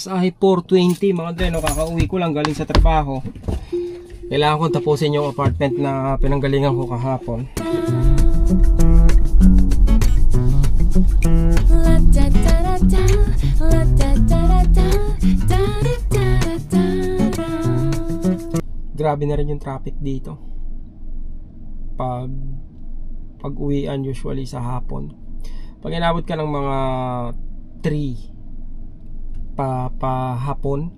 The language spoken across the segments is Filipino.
oras ay 4:20 mga dre, no? Kakauwi ko lang galing sa trabaho. Kailangan ko tapusin yung apartment na pinanggalingan ko kahapon. Grabe na rin yung traffic dito pag uwian usually sa hapon. Pag inabot ka ng mga 3 pa hapon,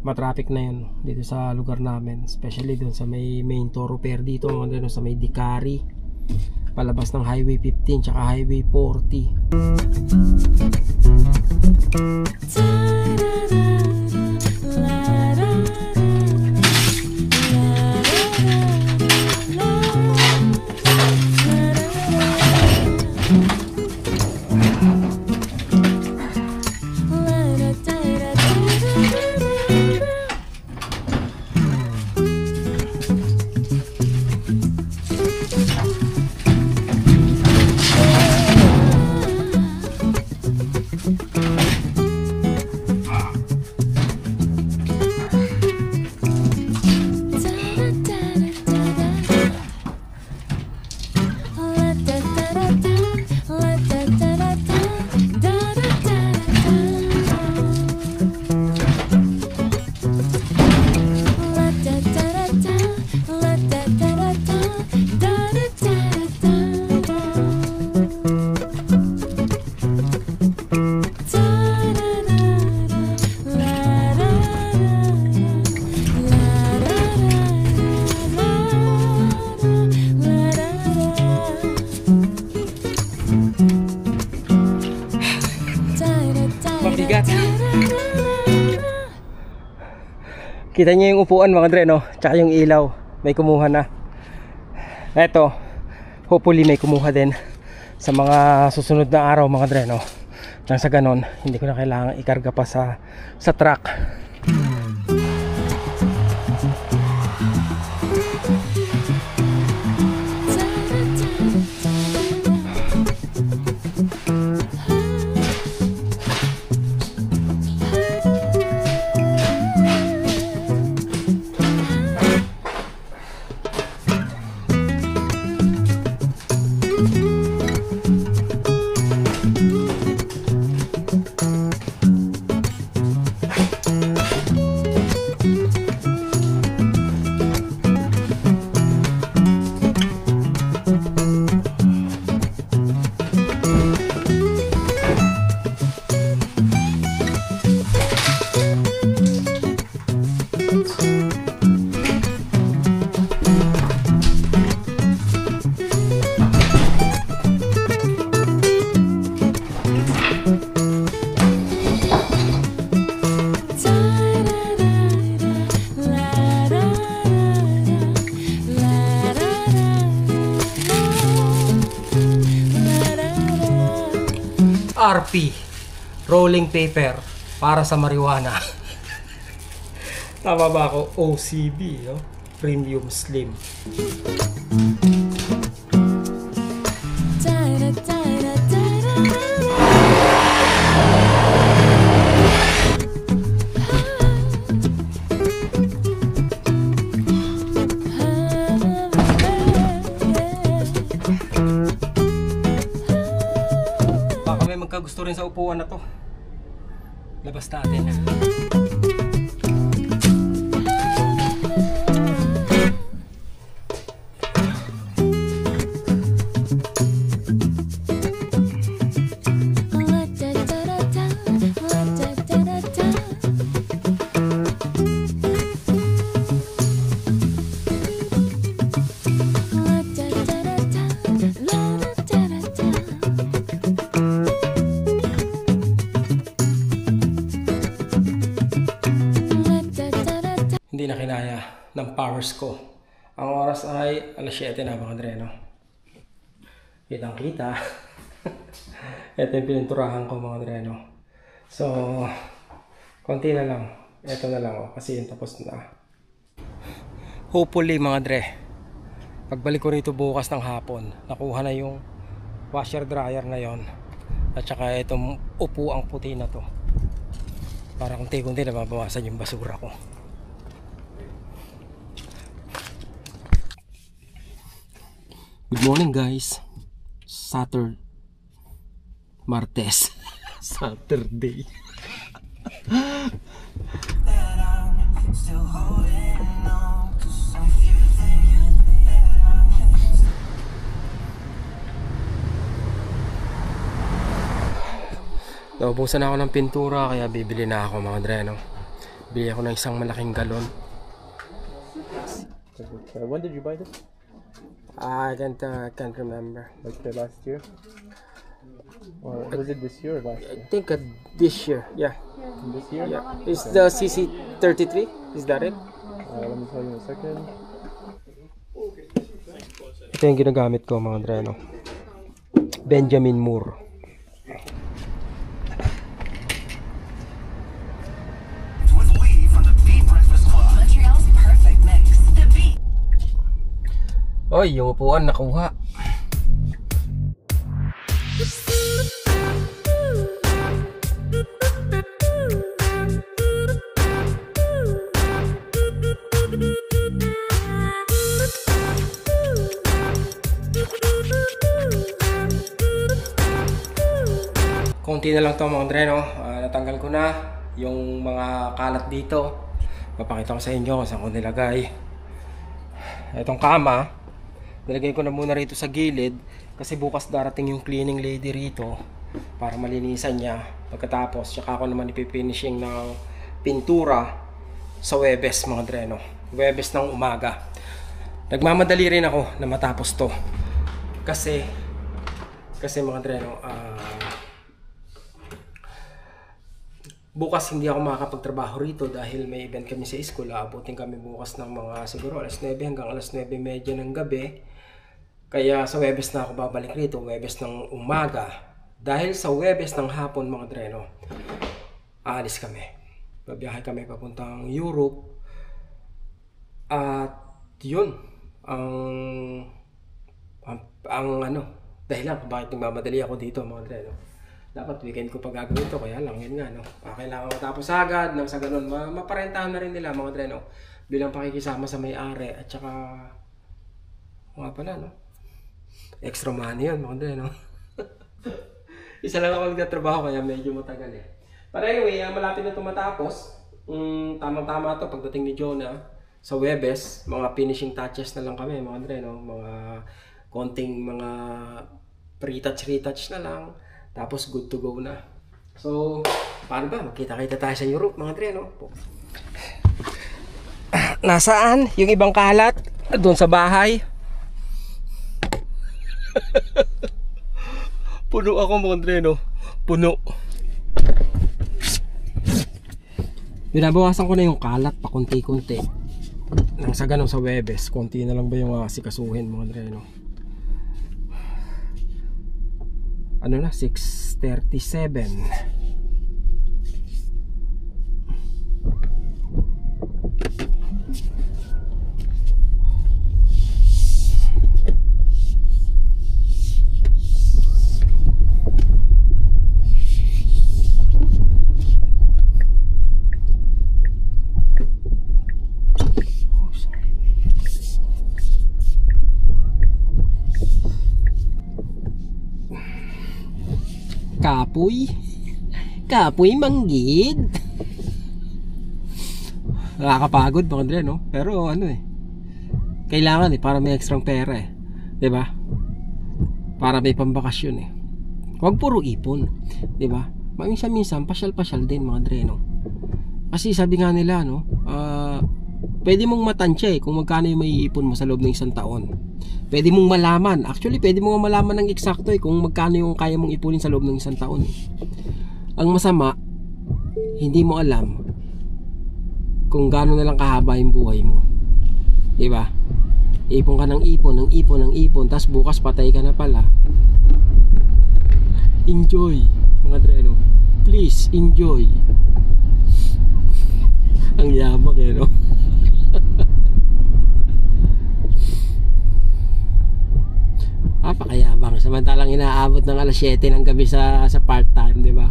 matraffic na yun dito sa lugar namin, especially doon sa may main thoroughfare dito, doon sa may Dicari, palabas ng Highway 15 tsaka Highway 40. Mabigat. Kita niyo yung upuan mga dre, no? Tsaka yung ilaw, may kumuha na. Eto, hopefully may kumuha din sa mga susunod na araw mga dre, no? Nang sa ganon, hindi ko na kailangan ikarga pa sa truck. RP, rolling paper para sa marijuana. Tama ba ako? OCB, no? Premium Slim. Gusto rin sa upuan na to. Labas natin. Hindi na kinaya ng powers ko. Ang oras ay alas 7 na mga dre, no? Kitang kita. Ito yung pininturahan ko mga dre, no? So, konti na lang. Ito na lang, oh, kasi yung tapos na. Hopefully mga dre, pagbalik ko rito bukas ng hapon, nakuha na yung washer dryer na yon, at saka itong upuang puti na to. Para kunti-kunti nababawasan yung basura ko. Good morning guys. Martes. Saturday. Naubusan ako ng pintura kaya bibili na ako mga dreno. Bili ako ng isang malaking galon. When did you buy this? I can't remember. Like the last year? Or was it this year or last I year? think this year. Yeah. This year? Yeah. Is the CC33? Is that it? Let me tell you in a second. Ito yung ginagamit ko mga dreno. Benjamin Moore. Oy, yung upuan nakuha. Konti na lang to mga dreno. Natanggal ko na yung mga kalat dito. Papakita ko sa inyo kung saan ko nilagay. Itong kama nilagay ko na muna rito sa gilid kasi bukas darating yung cleaning lady rito para malinisan niya. Pagkatapos tsaka ako naman ipifinishing ng pintura sa Webes mga dreno. Webes ng umaga. Nagmamadali rin ako na matapos to kasi mga dreno bukas hindi ako makakapagtrabaho rito dahil may event kami sa school. Abutin kami bukas ng mga siguro alas 9 hanggang alas 9:30 ng gabi. Kaya sa Webes na ako babalik rito, Webes ng umaga. Dahil sa Webes ng hapon mga dreno, aalis kami. Babiyahe kami papuntang Europe. At yun, ang dahilan kung bakit nagmamadali ako dito mga dreno. Dapat weekend ko pa gagawin ito, kaya lang yun nga kailangan matapos agad nang sa ganun maparentahan na rin nila mga dreno bilang pakikisama sa may-ari at saka nga pala extra money yun mga dreno. Isa lang ako nagtatrabaho kaya medyo matagal But anyway, malapit na ito matapos. Tamang-tama ito pagdating ni Jonah sa Webes. Mga finishing touches na lang kami mga dreno, mga konting mga retouch na lang. Tapos good to go na. So, paano ba? Magkita-kita tayo sa Europe mga dreno. Nasaan? Yung ibang kalat? Doon sa bahay. Puno ako mga dreno. Puno. Binabawasan ko na yung kalat pa konti-konti. Nang sa ganun sa Webes, konti na lang ba yung asikasuhin mga dreno. 6:37. Kapoy manggid. Nakakapagod mga dre, no? Pero kailangan para may extra pera 'di ba? Para may pambakasyon Huwag puro ipon, 'di ba? Minsan pasyal-pasyal din mga dre, no? Kasi sabi nga nila, pwede mong matansya kung magkano yung maiipon mo sa loob ng isang taon. Pwede mong malaman. Actually, pwede mong malaman ng eksakto kung magkano yung kaya mong ipunin sa loob ng isang taon. Ang masama, hindi mo alam kung gaano na lang kahaba yung buhay mo. Diba? Ipon ka ng ipon, tapos bukas patay ka na pala. Enjoy, mga dreno. Please, enjoy. Ang yamak Pakayabang. Samantalang inaabot ng alas 7 ng gabi sa part-time, di ba?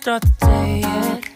start the day yet.